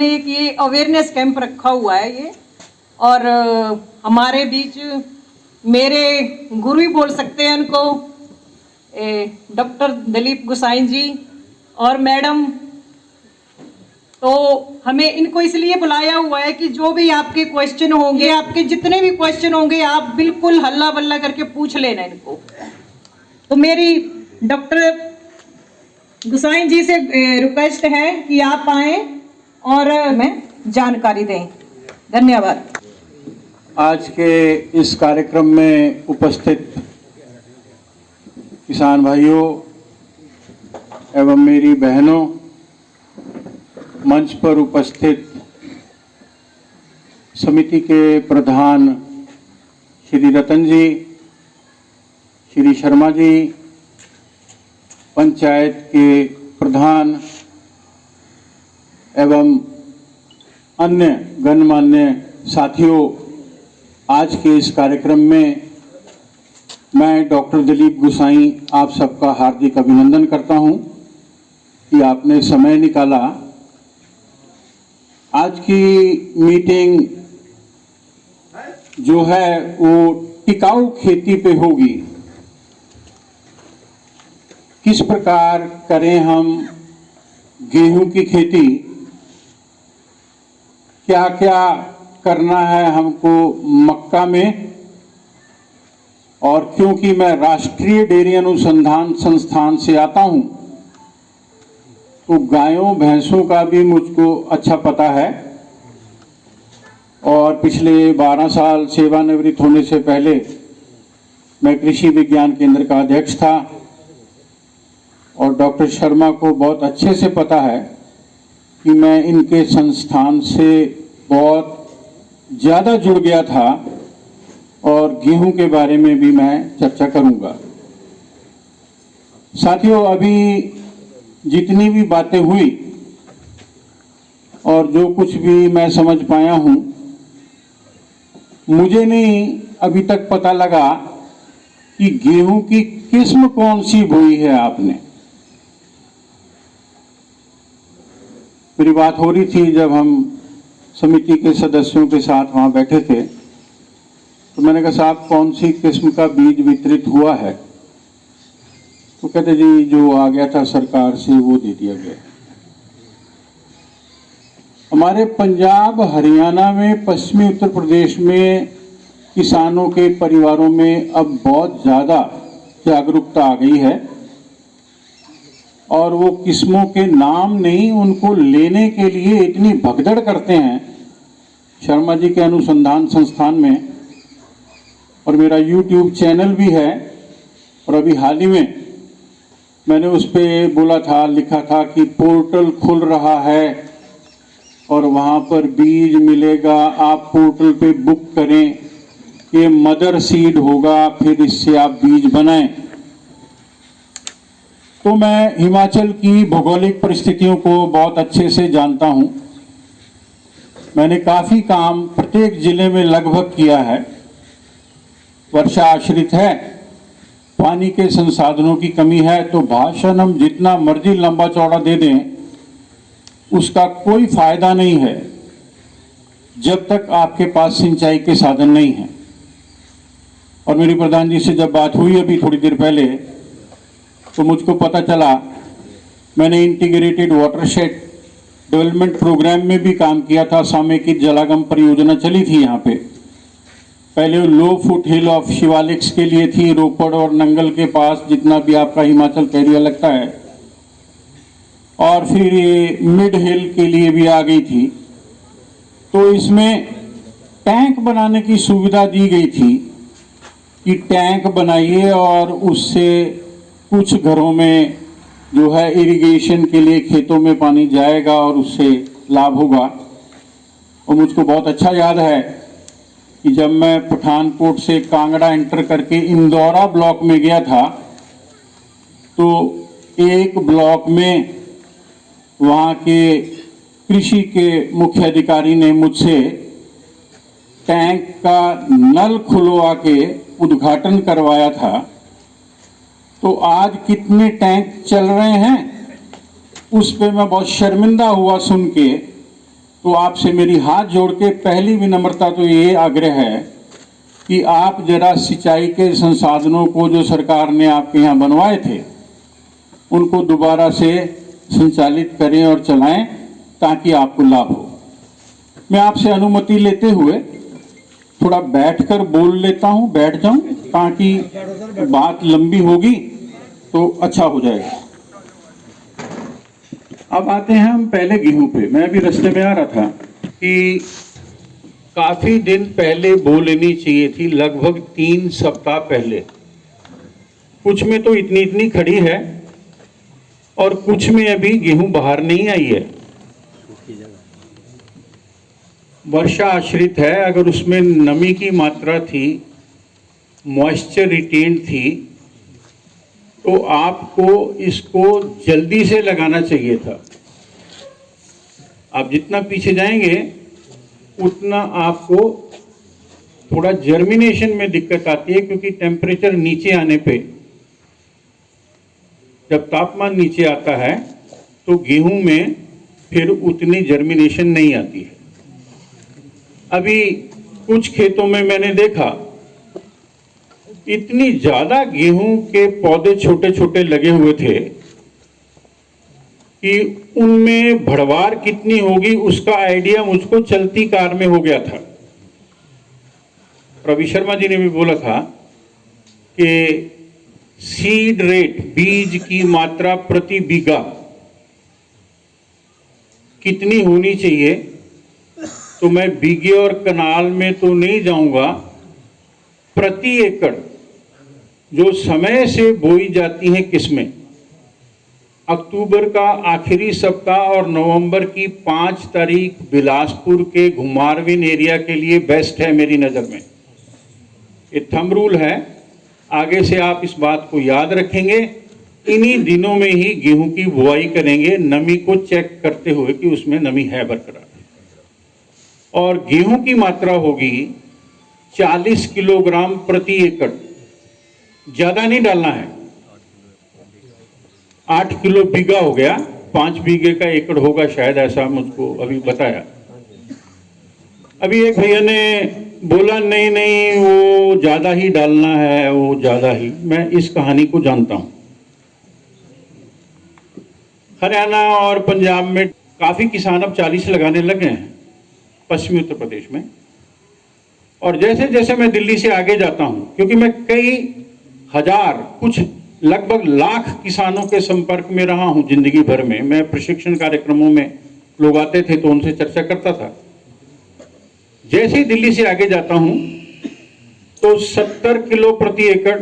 ने एक ये अवेयरनेस कैंप रखा हुआ है ये, और हमारे बीच मेरे गुरु ही बोल सकते हैं उनको, डॉक्टर दिलीप गुसाई जी और मैडम। तो हमें इनको इसलिए बुलाया हुआ है कि जो भी आपके क्वेश्चन होंगे, आपके जितने भी क्वेश्चन होंगे, आप बिल्कुल हल्ला बल्ला करके पूछ लेना इनको। तो मेरी डॉक्टर गुसाई जी से रिक्वेस्ट है कि आप आए और हमें जानकारी दें। धन्यवाद। आज के इस कार्यक्रम में उपस्थित किसान भाइयों एवं मेरी बहनों, मंच पर उपस्थित समिति के प्रधान श्री रतन जी, श्री शर्मा जी, पंचायत के प्रधान एवं अन्य गणमान्य साथियों, आज के इस कार्यक्रम में मैं डॉक्टर दिलीप गुसाई आप सबका हार्दिक अभिनंदन करता हूं कि आपने समय निकाला। आज की मीटिंग जो है वो टिकाऊ खेती पे होगी। किस प्रकार करें हम गेहूं की खेती, क्या क्या करना है हमको मक्का में। और क्योंकि मैं राष्ट्रीय डेयरी अनुसंधान संस्थान से आता हूं, तो गायों भैंसों का भी मुझको अच्छा पता है। और पिछले 12 साल सेवानिवृत्त होने से पहले मैं कृषि विज्ञान केंद्र का अध्यक्ष था। और डॉक्टर शर्मा को बहुत अच्छे से पता है कि मैं इनके संस्थान से बहुत ज़्यादा जुड़ गया था, और गेहूं के बारे में भी मैं चर्चा करूंगा। साथियों, अभी जितनी भी बातें हुई और जो कुछ भी मैं समझ पाया हूं, मुझे नहीं अभी तक पता लगा कि गेहूं की किस्म कौन सी बोई है आपने। मेरी बात हो रही थी जब हम समिति के सदस्यों के साथ वहां बैठे थे, तो मैंने कहा साहब कौन सी किस्म का बीज वितरित हुआ है। तो कहते जी जो आ गया था सरकार से वो दे दिया गया। हमारे पंजाब, हरियाणा में, पश्चिमी उत्तर प्रदेश में किसानों के परिवारों में अब बहुत ज़्यादा जागरूकता आ गई है, और वो किस्मों के नाम नहीं, उनको लेने के लिए इतनी भगदड़ करते हैं शर्मा जी के अनुसंधान संस्थान में। और मेरा YouTube चैनल भी है, और अभी हाल ही में मैंने उस पर बोला था, लिखा था कि पोर्टल खुल रहा है और वहाँ पर बीज मिलेगा, आप पोर्टल पे बुक करें, ये मदर सीड होगा, फिर इससे आप बीज बनाएं। तो मैं हिमाचल की भौगोलिक परिस्थितियों को बहुत अच्छे से जानता हूं। मैंने काफ़ी काम प्रत्येक जिले में लगभग किया है। वर्षा आश्रित है, पानी के संसाधनों की कमी है, तो भाषण हम जितना मर्जी लंबा चौड़ा दे दें, उसका कोई फायदा नहीं है जब तक आपके पास सिंचाई के साधन नहीं है। और मेरी प्रधान जी से जब बात हुई अभी थोड़ी देर पहले, तो मुझको पता चला, मैंने इंटीग्रेटेड वाटरशेड डेवलपमेंट प्रोग्राम में भी काम किया था। सामयिक जलागम परियोजना चली थी यहाँ पे। पहले लो फुट हिल ऑफ शिवालिक्स के लिए थी, रोपड़ और नंगल के पास जितना भी आपका हिमाचल का एरिया लगता है, और फिर ये मिड हिल के लिए भी आ गई थी। तो इसमें टैंक बनाने की सुविधा दी गई थी कि टैंक बनाइए और उससे कुछ घरों में जो है इरिगेशन के लिए खेतों में पानी जाएगा और उससे लाभ होगा। और मुझको बहुत अच्छा याद है कि जब मैं पठानकोट से कांगड़ा एंटर करके इंदौरा ब्लॉक में गया था, तो एक ब्लॉक में वहाँ के कृषि के मुख्य अधिकारी ने मुझसे टैंक का नल खुलवा के उद्घाटन करवाया था। तो आज कितने टैंक चल रहे हैं उस पे मैं बहुत शर्मिंदा हुआ सुन के तो आपसे मेरी हाथ जोड़ के पहली विनम्रता तो ये आग्रह है कि आप जरा सिंचाई के संसाधनों को जो सरकार ने आपके यहाँ बनवाए थे उनको दोबारा से संचालित करें और चलाएं ताकि आपको लाभ हो। मैं आपसे अनुमति लेते हुए थोड़ा बैठकर बोल लेता हूं, बैठ जाऊं ताकि बात लंबी होगी तो अच्छा हो जाएगा। अब आते हैं हम पहले गेहूं पे। मैं अभी रास्ते में आ रहा था कि काफी दिन पहले बो लेनी चाहिए थी, लगभग 3 सप्ताह पहले। कुछ में तो इतनी इतनी खड़ी है और कुछ में अभी गेहूं बाहर नहीं आई है। वर्षा आश्रित है, अगर उसमें नमी की मात्रा थी, मॉइस्चर रिटेन्ड थी, तो आपको इसको जल्दी से लगाना चाहिए था। आप जितना पीछे जाएंगे उतना आपको थोड़ा जर्मिनेशन में दिक्कत आती है, क्योंकि टेम्परेचर नीचे आने पे, जब तापमान नीचे आता है तो गेहूं में फिर उतनी जर्मिनेशन नहीं आती है। अभी कुछ खेतों में मैंने देखा इतनी ज्यादा गेहूं के पौधे छोटे छोटे लगे हुए थे कि उनमें भड़वार कितनी होगी उसका आइडिया मुझको चलती कार में हो गया था। रवि शर्मा जी ने भी बोला था कि सीड रेट, बीज की मात्रा प्रति बीघा कितनी होनी चाहिए, तो मैं बीघे और कनाल में तो नहीं जाऊंगा, प्रति एकड़ जो समय से बोई जाती हैं किस्में, अक्टूबर का आखिरी सप्ताह और नवंबर की 5 तारीख बिलासपुर के घुमारवीन एरिया के लिए बेस्ट है मेरी नज़र में। ये थंब रूल है, आगे से आप इस बात को याद रखेंगे। इन्हीं दिनों में ही गेहूं की बुआई करेंगे, नमी को चेक करते हुए कि उसमें नमी है बरकरार। और गेहूं की मात्रा होगी 40 किलोग्राम प्रति एकड़, ज्यादा नहीं डालना है। 8 किलो बीघा हो गया, 5 बीघे का एकड़ होगा शायद, ऐसा मुझको अभी बताया। अभी एक भैया ने बोला नहीं नहीं वो ज्यादा ही डालना है, वो ज्यादा ही। मैं इस कहानी को जानता हूं। हरियाणा और पंजाब में काफी किसान अब 40 लगाने लगे हैं, पश्चिमी उत्तर प्रदेश में। और जैसे जैसे मैं दिल्ली से आगे जाता हूं, क्योंकि मैं कई हजार, कुछ लगभग लाख किसानों के संपर्क में रहा हूं जिंदगी भर में। मैं प्रशिक्षण कार्यक्रमों में लोग आते थे तो उनसे चर्चा करता था। जैसे ही दिल्ली से आगे जाता हूं तो 70 किलो प्रति एकड़,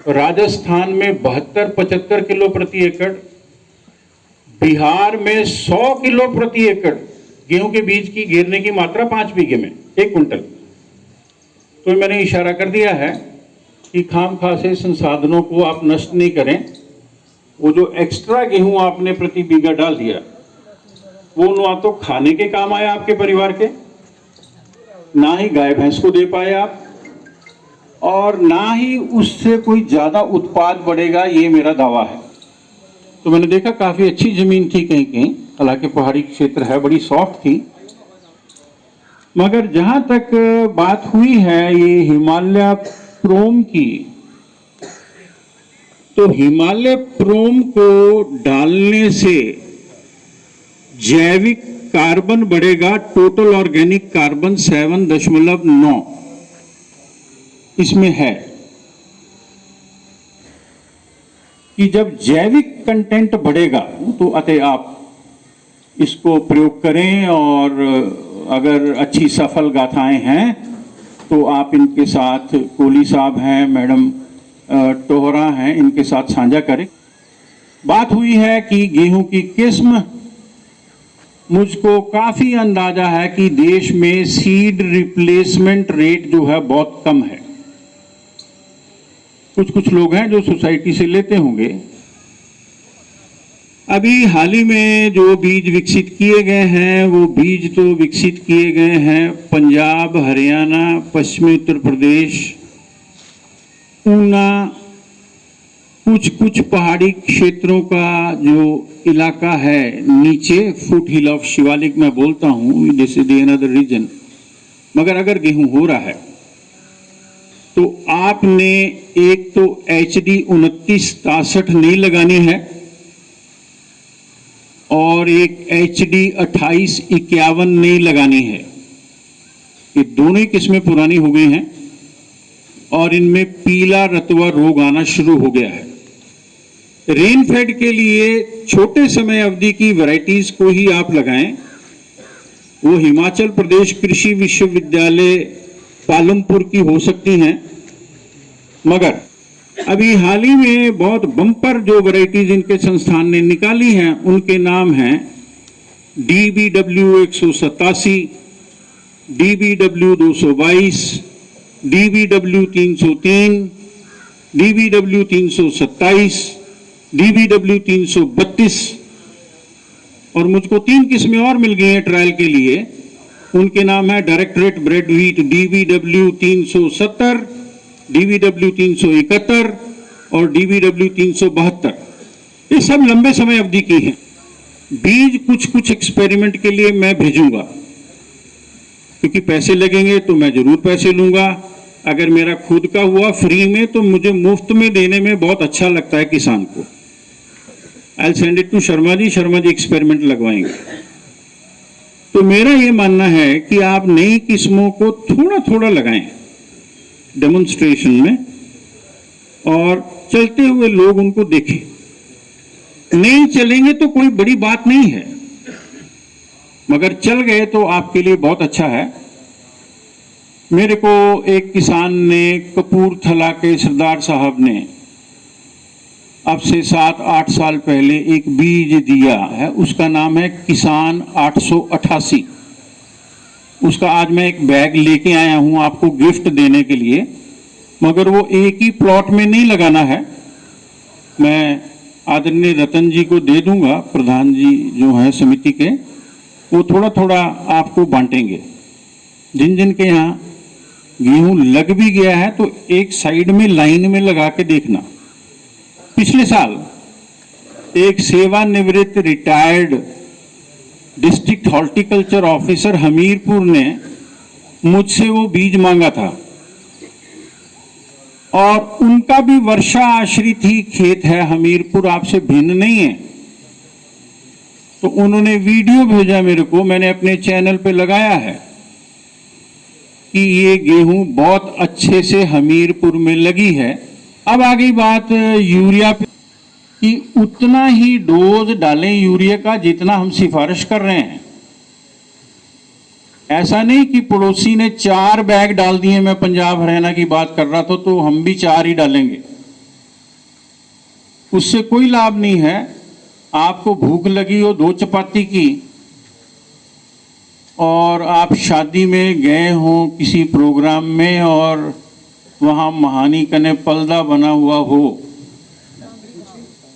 राजस्थान में 72-75 किलो प्रति एकड़, बिहार में 100 किलो प्रति एकड़ गेहूं के बीज की गिरने की मात्रा 5 बीघे में 1 कुंटल। तो मैंने इशारा कर दिया है कि खामखा से संसाधनों को आप नष्ट नहीं करें। वो जो एक्स्ट्रा गेहूं आपने प्रति बीघा डाल दिया, वो ना तो खाने के काम आया आपके परिवार के, ना ही गाय भैंस को दे पाए आप, और ना ही उससे कोई ज्यादा उत्पाद बढ़ेगा, ये मेरा दावा है। तो मैंने देखा काफी अच्छी जमीन थी कहीं कहीं, हालांकि पहाड़ी क्षेत्र है, बड़ी सॉफ्ट थी। मगर जहां तक बात हुई है ये हिमालय प्रोम की, तो हिमालय प्रोम को डालने से जैविक कार्बन बढ़ेगा, टोटल ऑर्गेनिक कार्बन 7.9 इसमें है। कि जब जैविक कंटेंट बढ़ेगा तो अतः आप इसको प्रयोग करें, और अगर अच्छी सफल गाथाएं हैं तो आप इनके साथ, कोहली साहब हैं, मैडम टोहरा हैं, इनके साथ साझा करें। बात हुई है कि गेहूं की किस्म, मुझको काफी अंदाजा है कि देश में सीड रिप्लेसमेंट रेट जो है बहुत कम है। कुछ लोग हैं जो सोसाइटी से लेते होंगे। अभी हाल ही में जो बीज विकसित किए गए हैं, वो बीज तो विकसित किए गए हैं पंजाब, हरियाणा, पश्चिमी उत्तर प्रदेश, ऊना, कुछ पहाड़ी क्षेत्रों का जो इलाका है नीचे, फुट हिल ऑफ शिवालिक मैं बोलता हूँ, जैसे दी अनदर रीजन, मगर अगर गेहूं हो रहा है तो आपने एक तो HD 2963 नहीं लगानी है और एक HD 2851 नहीं लगानी है। ये दोनों ही किस्में पुरानी हो गई हैं और इनमें पीला रतुआ रोग आना शुरू हो गया है। रेनफेड के लिए छोटे समय अवधि की वैरायटीज को ही आप लगाएं। वो हिमाचल प्रदेश कृषि विश्वविद्यालय पालमपुर की हो सकती हैं, मगर अभी हाल ही में बहुत बम्पर जो वैरायटीज इनके संस्थान ने निकाली हैं उनके नाम हैं DBW 187, DBW 222, DBW 303, DBW 327, DBW 332 और मुझको 3 किस्में और मिल गई हैं ट्रायल के लिए। उनके नाम है directorate bread wheat DBW 370, DBW 371 और DBW 372। ये सब लंबे समय अवधि की हैं। बीज कुछ एक्सपेरिमेंट के लिए मैं भेजूंगा, क्योंकि पैसे लगेंगे तो मैं जरूर पैसे लूंगा। अगर मेरा खुद का हुआ फ्री में तो मुझे मुफ्त में देने में बहुत अच्छा लगता है किसान को। I send it to Sharma ji experiment लगवाएंगे। तो मेरा ये मानना है कि आप नई किस्मों को थोड़ा थोड़ा लगाएं डेमोन्स्ट्रेशन में और चलते हुए लोग उनको देखें। नहीं चलेंगे तो कोई बड़ी बात नहीं है, मगर चल गए तो आपके लिए बहुत अच्छा है। मेरे को एक किसान ने, कपूरथला के सरदार साहब ने अब से 7-8 साल पहले एक बीज दिया है, उसका नाम है किसान 888। उसका आज मैं एक बैग लेके आया हूं आपको गिफ्ट देने के लिए, मगर वो एक ही प्लॉट में नहीं लगाना है। मैं आदरणीय रतन जी को दे दूंगा, प्रधान जी जो है समिति के, वो थोड़ा थोड़ा आपको बांटेंगे। जिन जिन के यहाँ गेहूं लग भी गया है तो एक साइड में लाइन में लगा के देखना। पिछले साल एक सेवानिवृत्त retired district horticulture officer Hamirpur ने मुझसे वो बीज मांगा था और उनका भी वर्षा आश्रित ही खेत है, हमीरपुर आपसे भिन्न नहीं है। तो उन्होंने वीडियो भेजा मेरे को, मैंने अपने चैनल पे लगाया है कि ये गेहूं बहुत अच्छे से हमीरपुर में लगी है। अब आ गई बात यूरिया पे कि उतना ही डोज डालें यूरिया का जितना हम सिफारिश कर रहे हैं। ऐसा नहीं कि पड़ोसी ने 4 बैग डाल दिए, मैं पंजाब हरियाणा की बात कर रहा था तो हम भी 4 ही डालेंगे, उससे कोई लाभ नहीं है। आपको भूख लगी हो 2 चपाती की और आप शादी में गए हो किसी प्रोग्राम में और वहां महानी कने पलदा बना हुआ हो,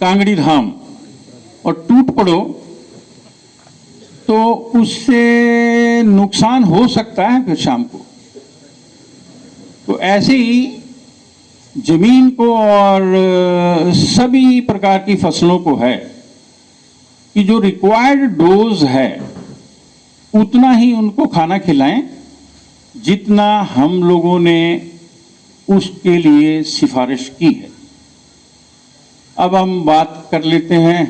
कांगड़ी धाम, और टूट पड़ो तो उससे नुकसान हो सकता है फिर शाम को। तो ऐसे ही जमीन को और सभी प्रकार की फसलों को है कि जो रिक्वायर्ड डोज है उतना ही उनको खाना खिलाएं जितना हम लोगों ने उसके लिए सिफारिश की है। अब हम बात कर लेते हैं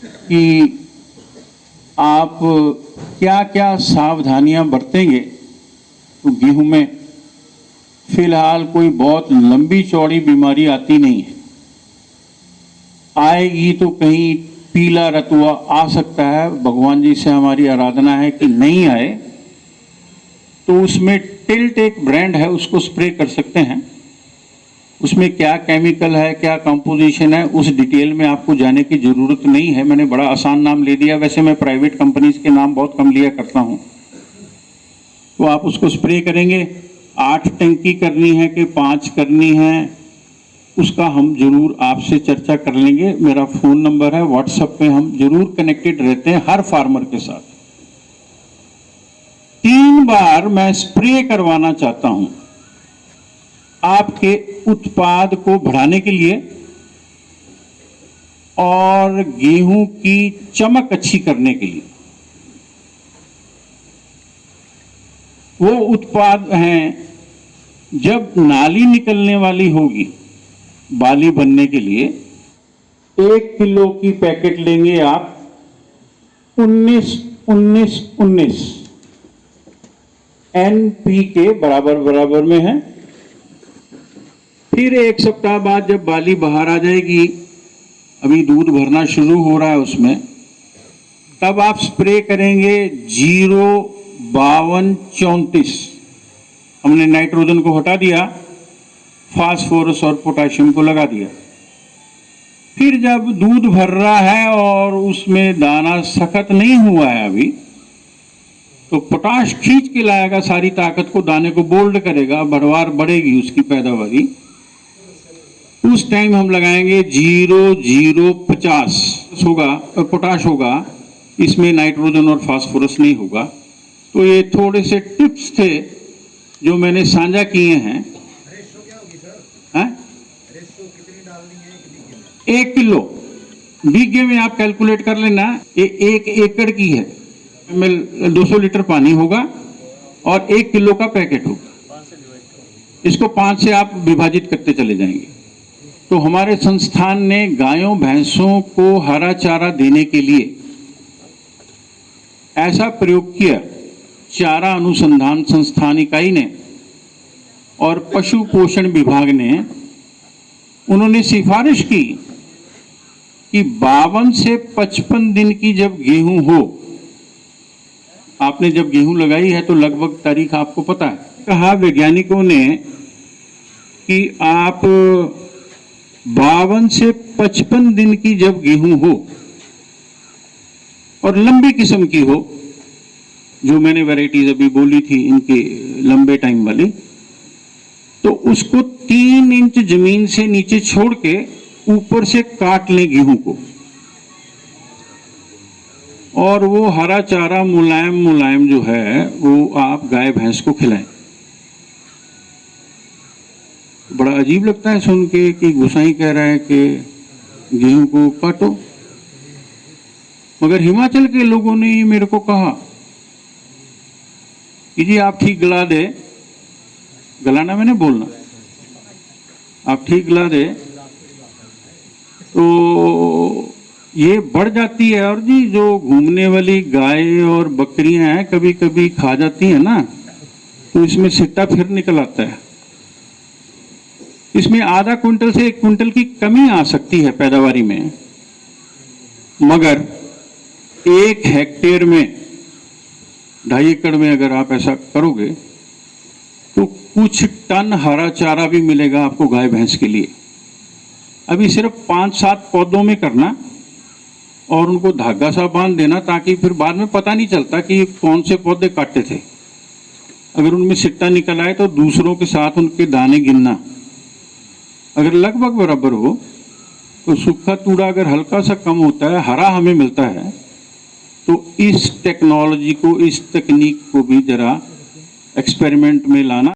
कि आप क्या क्या सावधानियां बरतेंगे। तो गेहूं में फिलहाल कोई बहुत लंबी चौड़ी बीमारी आती नहीं है, आएगी तो कहीं पीला रतुआ आ सकता है। भगवान जी से हमारी आराधना है कि नहीं आए, तो उसमें टिल्ट एक ब्रांड है, उसको स्प्रे कर सकते हैं। उसमें क्या केमिकल है, क्या कंपोजिशन है, उस डिटेल में आपको जाने की जरूरत नहीं है। मैंने बड़ा आसान नाम ले दिया, वैसे मैं प्राइवेट कंपनीज के नाम बहुत कम लिया करता हूं। तो आप उसको स्प्रे करेंगे। 8 टंकी करनी है कि 5 करनी है, उसका हम जरूर आपसे चर्चा कर लेंगे। मेरा फोन नंबर है, व्हाट्सएप पे हम जरूर कनेक्टेड रहते हैं हर फार्मर के साथ। 3 बार मैं स्प्रे करवाना चाहता हूं आपके उत्पाद को बढ़ाने के लिए और गेहूं की चमक अच्छी करने के लिए वो उत्पाद हैं। जब नाली निकलने वाली होगी बाली बनने के लिए 1 किलो की पैकेट लेंगे आप 19 NPK बराबर बराबर में है। फिर 1 सप्ताह बाद जब बाली बाहर आ जाएगी, अभी दूध भरना शुरू हो रहा है उसमें, तब आप स्प्रे करेंगे 0-52-34। हमने नाइट्रोजन को हटा दिया, फास्फोरस और पोटाशियम को लगा दिया। फिर जब दूध भर रहा है और उसमें दाना सख्त नहीं हुआ है अभी, तो पोटाश खींच के लाएगा, सारी ताकत को दाने को बोल्ड करेगा, भरवार बढ़ेगी उसकी पैदावारी। उस टाइम हम लगाएंगे 0-0-50 होगा, पोटाश होगा, इसमें नाइट्रोजन और फास्फोरस नहीं होगा। तो ये थोड़े से टिप्स थे जो मैंने साझा किए हैं। हाँ? 1 किलो बीघे में आप कैलकुलेट कर लेना, ये 1 एकड़ की है। 200 लीटर पानी होगा और 1 किलो का पैकेट होगा। इसको 5 से आप विभाजित करते चले जाएंगे। तो हमारे संस्थान ने गायों भैंसों को हरा चारा देने के लिए ऐसा प्रयोग किया। चारा अनुसंधान संस्थान इकाई ने और पशु पोषण विभाग ने, उन्होंने सिफारिश की कि 52 से 55 दिन की जब गेहूं हो, आपने जब गेहूं लगाई है तो लगभग तारीख आपको पता है, कहा वैज्ञानिकों ने कि आप 52 से 55 दिन की जब गेहूं हो और लंबी किस्म की हो, जो मैंने वैरायटीज अभी बोली थी इनके लंबे टाइम वाली, तो उसको 3 इंच जमीन से नीचे छोड़ के ऊपर से काट लें गेहूं को, और वो हरा चारा मुलायम मुलायम जो है वो आप गाय भैंस को खिलाएं। बड़ा अजीब लगता है सुन के कि गोसाई कह रहा है कि गेहूं को काटो, मगर हिमाचल के लोगों ने ही मेरे को कहा कि जी आप ठीक गला दे, गलाना मैंने बोलना, आप ठीक गला दे तो ये बढ़ जाती है। और जी जो घूमने वाली गाय और बकरियां हैं कभी कभी खा जाती हैं ना, तो इसमें सिट्टा फिर निकल आता है। इसमें आधा क्विंटल से 1 क्विंटल की कमी आ सकती है पैदावारी में, मगर 1 हेक्टेयर में 2.5 एकड़ में अगर आप ऐसा करोगे तो कुछ टन हरा चारा भी मिलेगा आपको गाय भैंस के लिए। अभी सिर्फ 5-7 पौधों में करना और उनको धागा सा बांध देना, ताकि फिर बाद में पता नहीं चलता कि कौन से पौधे काटे थे। अगर उनमें सिट्टा निकल आए तो दूसरों के साथ उनके दाने गिनना, अगर लगभग बराबर हो तो सूखा तूड़ा अगर हल्का सा कम होता है, हरा हमें मिलता है, तो इस टेक्नोलॉजी को, इस तकनीक को भी जरा एक्सपेरिमेंट में लाना।